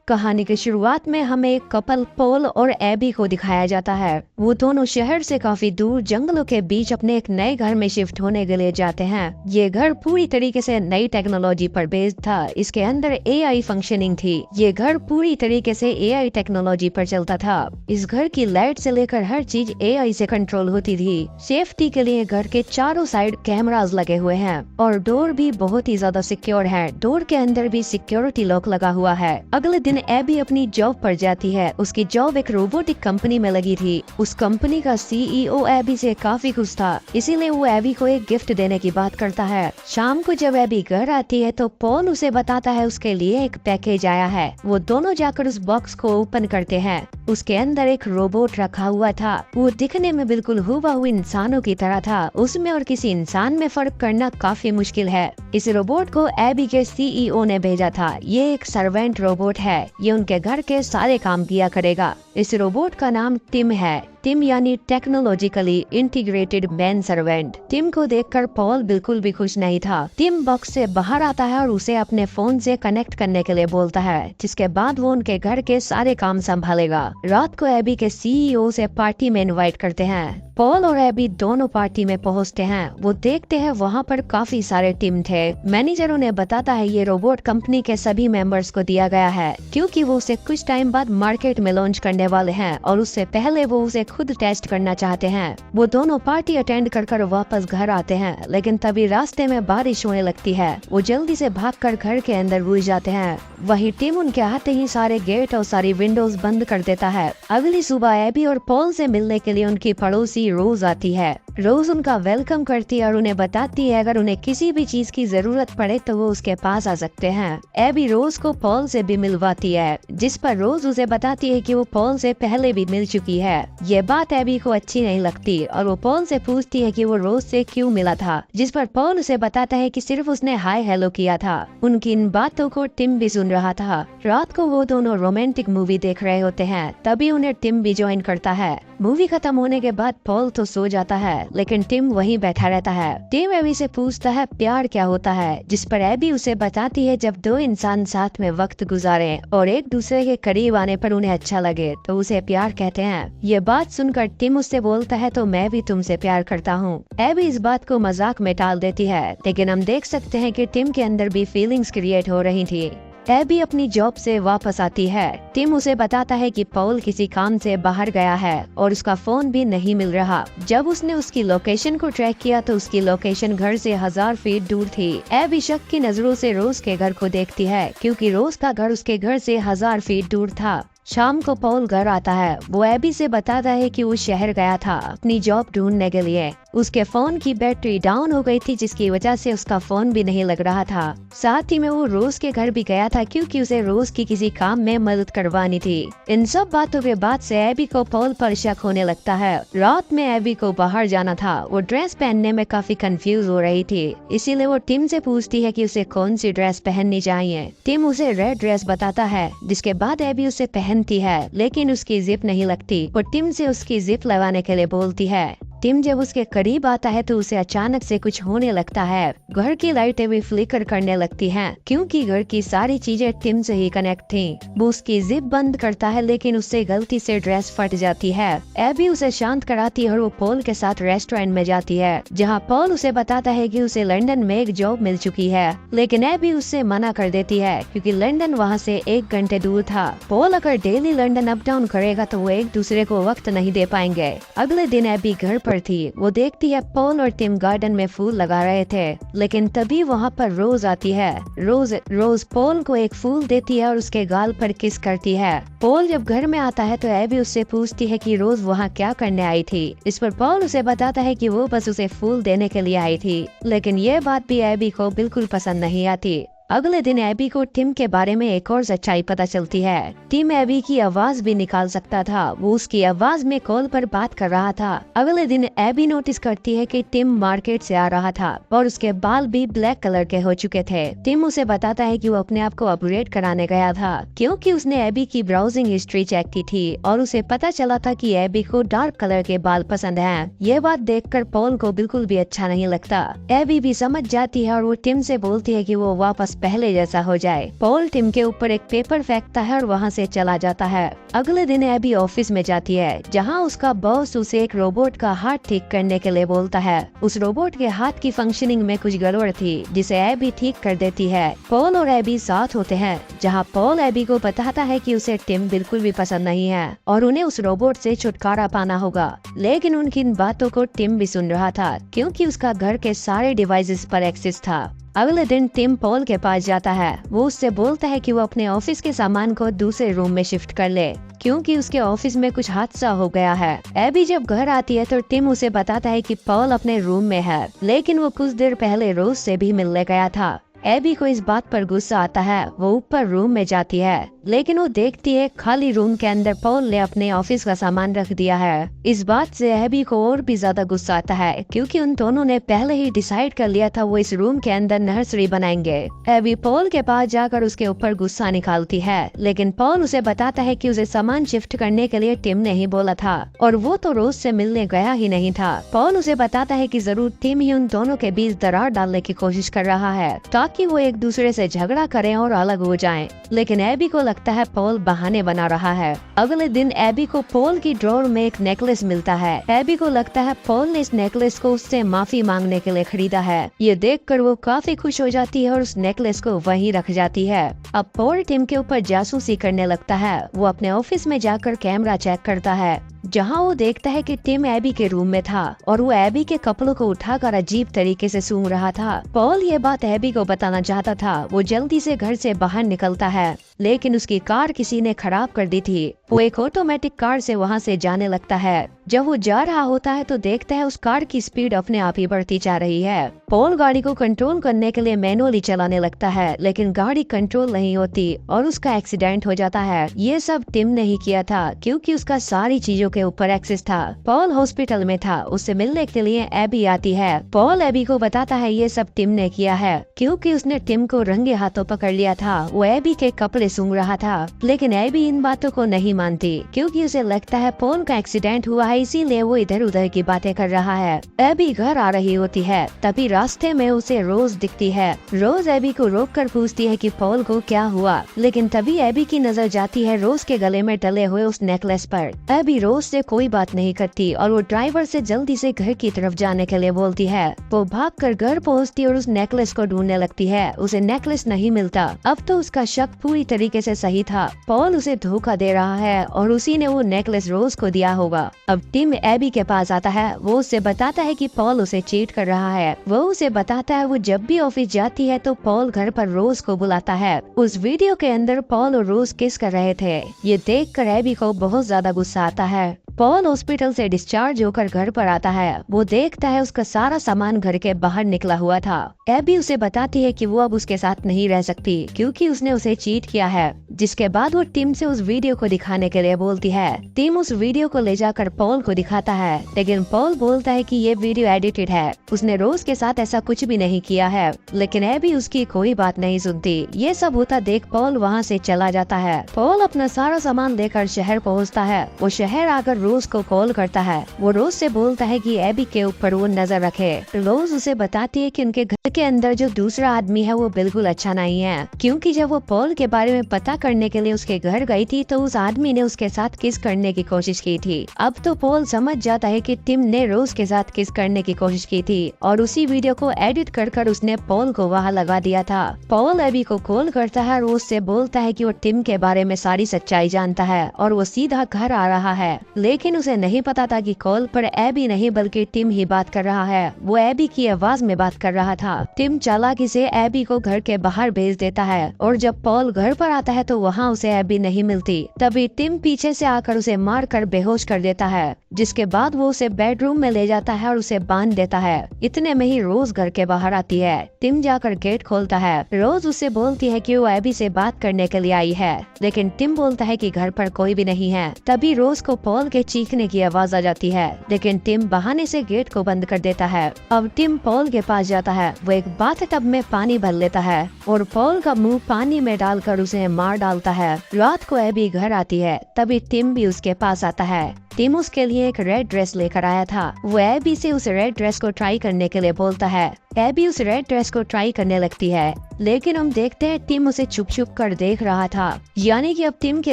कहानी की शुरुआत में हमें एक कपल पॉल और एबी को दिखाया जाता है। वो दोनों शहर से काफी दूर जंगलों के बीच अपने एक नए घर में शिफ्ट होने के लिए जाते हैं। ये घर पूरी तरीके से नई टेक्नोलॉजी पर बेस्ड था। इसके अंदर एआई फंक्शनिंग थी। ये घर पूरी तरीके से एआई टेक्नोलॉजी पर चलता था। इस घर की लाइट से लेकर हर चीज एआई से कंट्रोल होती थी। सेफ्टी के लिए घर के चारों साइड कैमरास लगे हुए हैं और डोर भी बहुत ही ज्यादा सिक्योर है। डोर के अंदर भी सिक्योरिटी लॉक लगा हुआ है। अगले दिन एबी अपनी जॉब पर जाती है। उसकी जॉब एक रोबोटिक कंपनी में लगी थी। उस कंपनी का सीईओ एबी से काफी खुश था, इसीलिए वो एबी को एक गिफ्ट देने की बात करता है। शाम को जब एबी घर आती है तो पॉल उसे बताता है उसके लिए एक पैकेज आया है। वो दोनों जाकर उस बॉक्स को ओपन करते हैं। उसके अंदर एक रोबोट रखा हुआ था। वो दिखने में बिल्कुल हूबहू इंसानों की तरह था। उसमें और किसी इंसान में फर्क करना काफी मुश्किल है। इस रोबोट को एबी के सीईओ ने भेजा था। ये एक सर्वेंट रोबोट है। ये उनके घर के सारे काम किया करेगा। इस रोबोट का नाम टिम है। टिम यानी technologically integrated man servant. Tim को देखकर पॉल बिल्कुल भी खुश नहीं था। टिम बॉक्स से बाहर आता है और उसे अपने फोन से कनेक्ट करने के लिए बोलता है, जिसके बाद वो उनके घर के सारे काम संभालेगा। रात को एबी के सीईओ से पार्टी में इनवाइट करते हैं। पॉल और एबी दोनों पार्टी में पहुंचते हैं। वो देखते हैं वहाँ पर काफी सारे टिम थे। मैनेजर उन्हें बताता है ये रोबोट कंपनी के सभी मेंबर्स को दिया गया है, क्योंकि वो उसे कुछ टाइम बाद मार्केट में लॉन्च करने वाले हैं और उससे पहले वो उसे खुद टेस्ट करना चाहते हैं। वो दोनों पार्टी अटेंड कर वापस घर आते हैं, लेकिन तभी रास्ते में बारिश होने लगती है। वो जल्दी से भागकर घर के अंदर घुस जाते हैं। वही टिम उनके आते ही सारे गेट और सारी विंडोज बंद कर देता है। अगली सुबह एबी और पॉल से मिलने के लिए उनकी पड़ोसी रोज आती है। रोज उनका वेलकम करती है और उन्हें बताती है अगर उन्हें किसी भी चीज की जरूरत पड़े तो वो उसके पास आ सकते हैं। एबी रोज को पॉल से भी मिलवाती है, जिस पर रोज उसे बताती है कि वो पॉल से पहले भी मिल चुकी है। ये बात एबी को अच्छी नहीं लगती और वो पॉल से पूछती है कि वो रोज से क्यों मिला था, जिस पर पॉल उसे बताता है कि सिर्फ उसने हाय हेलो किया था। उनकी इन बातों को टिम भी सुन रहा था। रात को वो दोनों रोमांटिक मूवी देख रहे होते हैं, तभी उन्हें टिम भी ज्वाइन करता है। मूवी खत्म होने के बाद पॉल तो सो जाता है, लेकिन टिम वहीं बैठा रहता है। टिम एबी से पूछता है प्यार क्या होता है, जिस पर एबी उसे बताती है जब दो इंसान साथ में वक्त गुजारे और एक दूसरे के करीब आने पर उन्हें अच्छा लगे तो उसे प्यार कहते हैं। ये बात सुनकर टिम उससे बोलता है तो मैं भी तुमसे प्यार करता हूँ। एबी इस बात को मजाक में टाल देती है, लेकिन हम देख सकते हैं कि टिम के अंदर भी फीलिंग्स क्रिएट हो रही थी। एबी अपनी जॉब से वापस आती है। टिम उसे बताता है कि पॉल किसी काम से बाहर गया है और उसका फोन भी नहीं मिल रहा। जब उसने उसकी लोकेशन को ट्रैक किया तो उसकी लोकेशन घर से 1000 फीट दूर थी। एबी शक की नजरों से रोज के घर को देखती है, क्योंकि रोज का घर उसके घर से 1000 फीट दूर था। शाम को पॉल घर आता है। वो एबी से बताता है कि वो शहर गया था अपनी जॉब ढूंढने के लिए। उसके फोन की बैटरी डाउन हो गई थी, जिसकी वजह से उसका फोन भी नहीं लग रहा था। साथ ही में वो रोज के घर भी गया था, क्योंकि उसे रोज की किसी काम में मदद करवानी थी। इन सब बातों के बाद से एबी को पॉल पर शक होने लगता है। रात में एबी को बाहर जाना था। वो ड्रेस पहनने में काफी कंफ्यूज हो रही थी, इसीलिए वो टिम से पूछती है कि उसे कौन सी ड्रेस पहननी चाहिए। टिम उसे रेड ड्रेस बताता है, जिसके बाद एबी उसे पहनती है, लेकिन उसकी जिप नहीं लगती। वो टिम से उसकी जिप लगाने के लिए बोलती है। टिम जब उसके करीब आता है तो उसे अचानक से कुछ होने लगता है। घर की लाइटें भी फ्लिकर करने लगती हैं, क्योंकि घर की सारी चीजें टिम से ही कनेक्ट थीं। वो उसकी जिप बंद करता है, लेकिन उससे गलती से ड्रेस फट जाती है। एबी उसे शांत कराती है और वो पॉल के साथ रेस्टोरेंट में जाती है, जहाँ पॉल उसे बताता है कि उसे लंदन में एक जॉब मिल चुकी है। लेकिन एबी उससे मना कर देती है, क्योंकि लंदन वहाँ से 1 घंटे दूर था। पॉल अगर डेली लंदन अप डाउन करेगा तो वो एक दूसरे को वक्त नहीं दे पाएंगे। अगले दिन एबी घर पर थी। वो देखती है पॉल और टिम गार्डन में फूल लगा रहे थे, लेकिन तभी वहाँ पर रोज आती है। रोज पॉल को एक फूल देती है और उसके गाल पर किस करती है। पॉल जब घर में आता है तो एबी उससे पूछती है कि रोज वहाँ क्या करने आई थी। इस पर पॉल उसे बताता है कि वो बस उसे फूल देने के लिए आई थी, लेकिन ये बात भी एबी को बिल्कुल पसंद नहीं आती। अगले दिन एबी को टिम के बारे में एक और सच्चाई पता चलती है। टिम एबी की आवाज भी निकाल सकता था। वो उसकी आवाज में कॉल पर बात कर रहा था। अगले दिन एबी नोटिस करती है कि टिम मार्केट से आ रहा था और उसके बाल भी ब्लैक कलर के हो चुके थे। टिम उसे बताता है कि वो अपने आप को अपग्रेड कराने गया था, क्योंकि उसने एबी की ब्राउजिंग हिस्ट्री चेक की थी और उसे पता चला था कि एबी को डार्क कलर के बाल पसंद हैं। ये बात देखकर पॉल को बिल्कुल भी अच्छा नहीं लगता। एबी भी समझ जाती है और वो टिम से बोलती है कि वो वापस पहले जैसा हो जाए। पॉल टिम के ऊपर एक पेपर फेंकता है और वहाँ से चला जाता है। अगले दिन एबी ऑफिस में जाती है, जहाँ उसका बॉस उसे एक रोबोट का हाथ ठीक करने के लिए बोलता है। उस रोबोट के हाथ की फंक्शनिंग में कुछ गड़बड़ थी, जिसे एबी ठीक कर देती है। पॉल और एबी साथ होते हैं, जहाँ पॉल एबी को बताता है कि उसे टिम बिल्कुल भी पसंद नहीं है और उन्हें उस रोबोट से छुटकारा पाना होगा। लेकिन उनकी इन बातों को टिम भी सुन रहा था, क्योंकि उसका घर के सारे डिवाइसेस पर एक्सेस था। अगले दिन टिम पॉल के पास जाता है। वो उससे बोलता है कि वो अपने ऑफिस के सामान को दूसरे रूम में शिफ्ट कर ले, क्योंकि उसके ऑफिस में कुछ हादसा हो गया है। एबी जब घर आती है तो टिम उसे बताता है कि पॉल अपने रूम में है, लेकिन वो कुछ देर पहले रोज से भी मिलने गया था। एबी को इस बात पर गुस्सा आता है। वो ऊपर रूम में जाती है, लेकिन वो देखती है खाली रूम के अंदर पॉल ने अपने ऑफिस का सामान रख दिया है। इस बात से एबी को और भी ज्यादा गुस्सा आता है, क्योंकि उन दोनों ने पहले ही डिसाइड कर लिया था वो इस रूम के अंदर नर्सरी बनाएंगे। एबी पॉल के पास जाकर उसके ऊपर गुस्सा निकालती है, लेकिन पॉल उसे बताता है कि उसे सामान शिफ्ट करने के लिए टिम ने ही बोला था और वो तो रोज से मिलने गया ही नहीं था। पॉल उसे बताता है कि जरूर टिम ही उन दोनों के बीच दरार डालने की कोशिश कर रहा है, ताकि वो एक दूसरे से झगड़ा करें और अलग हो जाएं। लेकिन एबी को लगता है पॉल बहाने बना रहा है। अगले दिन एबी को पॉल की ड्रॉर में एक नेकलेस मिलता है। एबी को लगता है पॉल ने इस नेकलेस को उससे माफी मांगने के लिए खरीदा है। ये देखकर वो काफी खुश हो जाती है और उस नेकलेस को वहीं रख जाती है। अब पॉल टिम के ऊपर जासूसी करने लगता है। वो अपने ऑफिस में जाकर कैमरा चेक करता है, जहाँ वो देखता है कि टिम एबी के रूम में था और वो एबी के कपड़ों को उठाकर अजीब तरीके से सूंघ रहा था। पॉल ये बात एबी को बताना चाहता था। वो जल्दी से घर से बाहर निकलता है, लेकिन उसकी कार किसी ने खराब कर दी थी। वो एक ऑटोमेटिक कार से वहाँ से जाने लगता है। जब वो जा रहा होता है तो देखता है उस कार की स्पीड अपने आप ही बढ़ती जा रही है। पॉल गाड़ी को कंट्रोल करने के लिए मैनुअली चलाने लगता है, लेकिन गाड़ी कंट्रोल नहीं होती और उसका एक्सीडेंट हो जाता है। ये सब टिम ने ही किया था, क्योंकि उसका सारी चीजों के ऊपर एक्सेस था। पॉल हॉस्पिटल में था। उससे मिलने के लिए एबी आती है। पॉल एबी को बताता है ये सब टिम ने किया है, क्योंकि उसने टिम को रंगे हाथों पकड़ लिया था। वो एबी के कपड़े सूंघ रहा था, लेकिन एबी इन बातों को नहीं मानती, क्योंकि उसे लगता है पॉल का एक्सीडेंट हुआ है, इसीलिए वो इधर उधर की बातें कर रहा है। एबी घर आ रही होती है, तभी रास्ते में उसे रोज दिखती है। रोज एबी को रोककर पूछती है कि पॉल को क्या हुआ, लेकिन तभी एबी की नजर जाती है रोज के गले में डले हुए उस नेकलेस पर। एबी रोज से कोई बात नहीं करती और वो ड्राइवर से जल्दी से घर की तरफ जाने के लिए बोलती है। वो भागकर घर पहुंचती और उस नेकलेस को ढूंढने लगती है। उसे नेकलेस नहीं मिलता। अब तो उसका शक पूरी तरीके से सही था। पॉल उसे धोखा दे रहा है और उसी ने वो नेकलेस रोज को दिया होगा। अब टिम एबी के पास आता है। वो उससे बताता है कि पॉल उसे चीट कर रहा है। वो उसे बताता है वो जब भी ऑफिस जाती है तो पॉल घर पर रोज को बुलाता है। उस वीडियो के अंदर पॉल और रोज किस कर रहे थे। ये देखकर एबी को बहुत ज्यादा गुस्सा आता है। पॉल हॉस्पिटल से डिस्चार्ज होकर घर पर आता है। वो देखता है उसका सारा सामान घर के बाहर निकला हुआ था। एबी उसे बताती है कि वो अब उसके साथ नहीं रह सकती, क्योंकि उसने उसे चीट किया है। जिसके बाद वो टिम से उस वीडियो को दिखाने के लिए बोलती है। टिम उस वीडियो को ले जाकर पॉल को दिखाता है, लेकिन पॉल बोलता है कि ये वीडियो एडिटेड है, उसने रोज के साथ ऐसा कुछ भी नहीं किया है। लेकिन एबी उसकी कोई बात नहीं सुनती। ये सब होता देख पॉल वहाँ से चला जाता है। पॉल अपना सारा सामान लेकर शहर पहुँचता है। वो शहर आकर रोज को कॉल करता है। वो रोज से बोलता है कि एबी के ऊपर वो नजर रखे। रोज उसे बताती है कि उनके घर के अंदर जो दूसरा आदमी है वो बिल्कुल अच्छा नहीं है, क्योंकि जब वो पॉल के बारे में पता करने के लिए उसके घर गई थी तो उस आदमी ने उसके साथ किस करने की कोशिश की थी। अब तो पॉल समझ जाता है कि टिम ने रोज के साथ किस करने की कोशिश की थी और उसी वीडियो को एडिट कर उसने पॉल को वहाँ लगा दिया था। पॉल एबी को कॉल करता है और उससे बोलता है कि वो टिम के बारे में सारी सच्चाई जानता है और वो सीधा घर आ रहा है। लेकिन उसे नहीं पता था कि कॉल पर एबी नहीं बल्कि टिम ही बात कर रहा है। वो एबी की आवाज में बात कर रहा था। टिम चालाकी से एबी को घर के बाहर भेज देता है और जब पॉल घर पर आता है तो वहाँ उसे एबी नहीं मिलती। तभी टिम पीछे से आकर उसे मार कर बेहोश कर देता है, जिसके बाद वो उसे बेडरूम में ले जाता है और उसे बांध देता है। इतने में ही रोज घर के बाहर आती है। टिम जाकर गेट खोलता है। रोज उससे बोलती है कि वो एबी से बात करने के लिए आई है, लेकिन टिम बोलता है कि घर पर कोई भी नहीं है। तभी रोज को पॉल के चीखने की आवाज आ जाती है, लेकिन टिम बहाने से गेट को बंद कर देता है। अब टिम पॉल के पास जाता है। वो एक बाथटब में पानी भर लेता है और पॉल का मुंह पानी में डालकर उसे मार डालता है। रात को एबी घर आती है। तभी टिम भी उसके पास आता है। टिम उसके लिए एक रेड ड्रेस लेकर आया था। वो एबी से उस रेड ड्रेस को ट्राई करने के लिए बोलता है। एबी उस रेड ड्रेस को ट्राई करने लगती है। लेकिन हम देखते हैं टिम उसे छुप छुप कर देख रहा था, यानी कि अब टिम के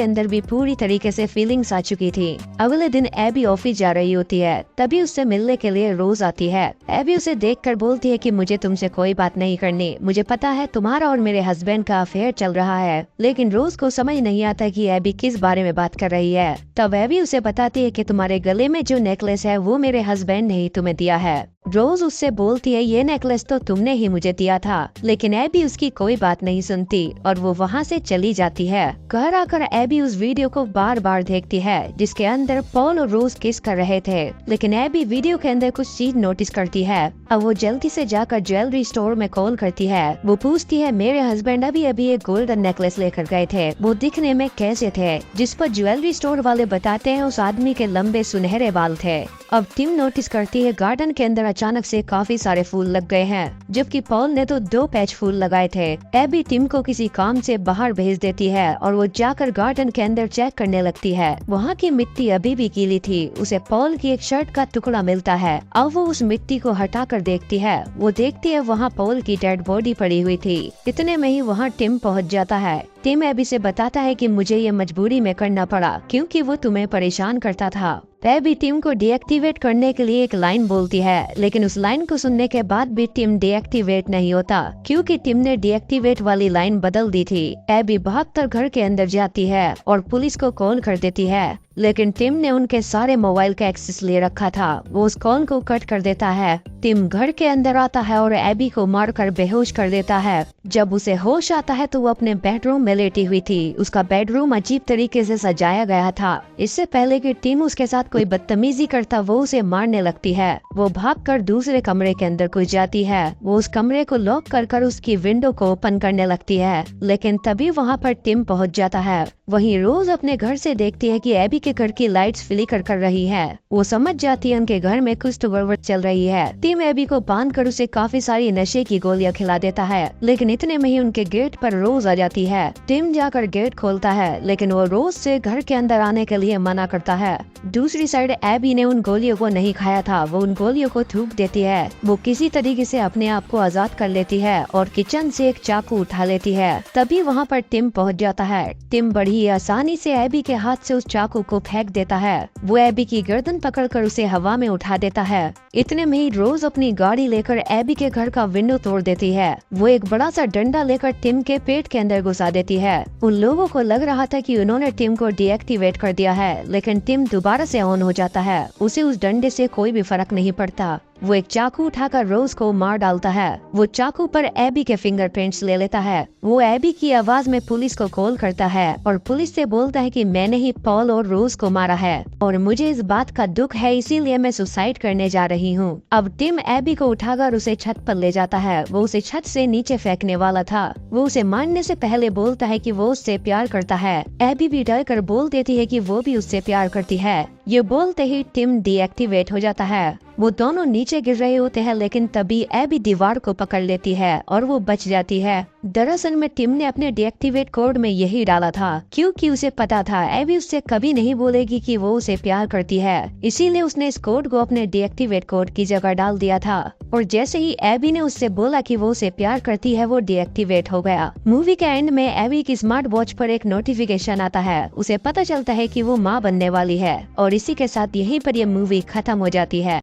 अंदर भी पूरी तरीके से फीलिंग्स आ चुकी थी। अगले दिन एबी ऑफिस जा रही होती है, तभी उससे मिलने के लिए रोज आती है। एबी उसे देखकर बोलती है कि मुझे तुमसे कोई बात नहीं करनी, मुझे पता है तुम्हारा और मेरे हस्बैंड का अफेयर चल रहा है। लेकिन रोज को समझ नहीं आता कि एबी किस बारे में बात कर रही है। तब एबी उसे बताती है कि तुम्हारे गले में जो नेकलेस है वो मेरे हस्बैंड ने ही तुम्हें दिया है। रोज उससे बोलती है ये नेकलेस तो तुमने ही मुझे दिया था, लेकिन एबी उसकी कोई बात नहीं सुनती और वो वहाँ से चली जाती है। घर आकर एबी उस वीडियो को बार बार देखती है जिसके अंदर पॉल और रोज किस कर रहे थे, लेकिन एबी वीडियो के अंदर कुछ चीज नोटिस करती है। अब वो जल्दी से जाकर ज्वेलरी स्टोर में कॉल करती है। वो पूछती है मेरे हस्बैंड अभी एक गोल्डन नेकलेस लेकर गए थे, वो दिखने में कैसे थे, जिस पर ज्वेलरी स्टोर वाले बताते हैं उस आदमी के लंबे सुनहरे बाल थे। अब टिम नोटिस करती है गार्डन के अंदर अचानक से काफी सारे फूल लग गए हैं, जबकि पॉल ने तो 2 पैच फूल लगाए थे। एबी टिम को किसी काम से बाहर भेज देती है और वो जाकर गार्डन के अंदर चेक करने लगती है। वहाँ की मिट्टी अभी भी गीली थी। उसे पॉल की एक शर्ट का टुकड़ा मिलता है। अब वो उस मिट्टी को हटाकर देखती है। वो देखती है वहाँ पॉल की डेड बॉडी पड़ी हुई थी। इतने में ही वहाँ टिम पहुँच जाता है। टिम एबी से बताता है कि मुझे ये मजबूरी में करना पड़ा क्योंकि वो तुम्हें परेशान करता था। एबी टिम को डीएक्टिवेट करने के लिए एक लाइन बोलती है, लेकिन उस लाइन को सुनने के बाद भी टिम डीएक्टिवेट नहीं होता क्योंकि टिम ने डीएक्टिवेट वाली लाइन बदल दी थी। एबी भागकर घर के अंदर जाती है और पुलिस को कॉल कर देती है, लेकिन टिम ने उनके सारे मोबाइल का एक्सेस ले रखा था। वो उस कॉल को कट कर देता है। टिम घर के अंदर आता है और एबी को मारकर बेहोश कर देता है। जब उसे होश आता है तो वो अपने बेडरूम में लेटी हुई थी। उसका बेडरूम अजीब तरीके से सजाया गया था। इससे पहले कि टिम उसके साथ कोई बदतमीजी करता वो उसे मारने लगती है। वो भागकर दूसरे कमरे के अंदर घुस जाती है। वो उस कमरे को लॉक कर उसकी विंडो को ओपन करने लगती है, लेकिन तभी वहाँ पर टिम पहुँच जाता है। वहीं रोज अपने घर से देखती है कि एबी के घर की लाइट्स फ्लिकर कर रही है। वो समझ जाती है उनके घर में कुछ तो गड़बड़ चल रही है। टिम एबी को बांधकर उसे काफी सारी नशे की गोलियां खिला देता है, लेकिन इतने में ही उनके गेट पर रोज आ जाती है। टिम जाकर गेट खोलता है, लेकिन वो रोज से घर के अंदर आने के लिए मना करता है। दूसरी साइड एबी ने उन गोलियों को नहीं खाया था। वो उन गोलियों को थूक देती है। वो किसी तरीके से अपने आप को आजाद कर लेती है और किचन से एक चाकू उठा लेती है। तभी वहाँ पर टिम पहुँच जाता है। टिम बड़ी आसानी से एबी के हाथ से उस चाकू को फेंक देता है। वो एबी की गर्दन पकड़कर उसे हवा में उठा देता है। इतने में ही रोज अपनी गाड़ी लेकर एबी के घर का विंडो तोड़ देती है। वो एक बड़ा सा डंडा लेकर टिम के पेट के अंदर घुसा देती है। उन लोगों को लग रहा था कि उन्होंने टिम को डीएक्टिवेट कर दिया है, लेकिन टिम दोबारा से ऑन हो जाता है। उसे उस डंडे से कोई भी फर्क नहीं पड़ता। वो एक चाकू उठाकर रोज को मार डालता है। वो चाकू पर एबी के फिंगरप्रिंट्स ले लेता है। वो एबी की आवाज में पुलिस को कॉल करता है और पुलिस से बोलता है कि मैंने ही पॉल और रोज को मारा है और मुझे इस बात का दुख है, इसीलिए मैं सुसाइड करने जा रही हूँ। अब टिम एबी को उठाकर उसे छत पर ले जाता है। वो उसे छत से नीचे फेंकने वाला था। वो उसे मारने से पहले बोलता है कि वो उससे प्यार करता है। एबी भी डर कर बोल देती है कि वो भी उससे प्यार करती है। ये बोलते ही टिम डीएक्टिवेट हो जाता है। वो दोनों नीचे गिर रहे होते हैं, लेकिन तभी एबी दीवार को पकड़ लेती है और वो बच जाती है। दरअसल में टिम ने अपने डीएक्टिवेट कोड में यही डाला था क्योंकि उसे पता था एबी उससे कभी नहीं बोलेगी कि वो उसे प्यार करती है, इसीलिए उसने इस कोड को अपने डीएक्टिवेट कोड की जगह डाल दिया था। और जैसे ही एबी ने उससे बोला कि वो उसे प्यार करती है, वो डीएक्टिवेट हो गया। मूवी के एंड में एबी की स्मार्ट वॉच पर एक नोटिफिकेशन आता है। उसे पता चलता है कि वो माँ बनने वाली है और इसी के साथ यहीं पर ये मूवी खत्म हो जाती है।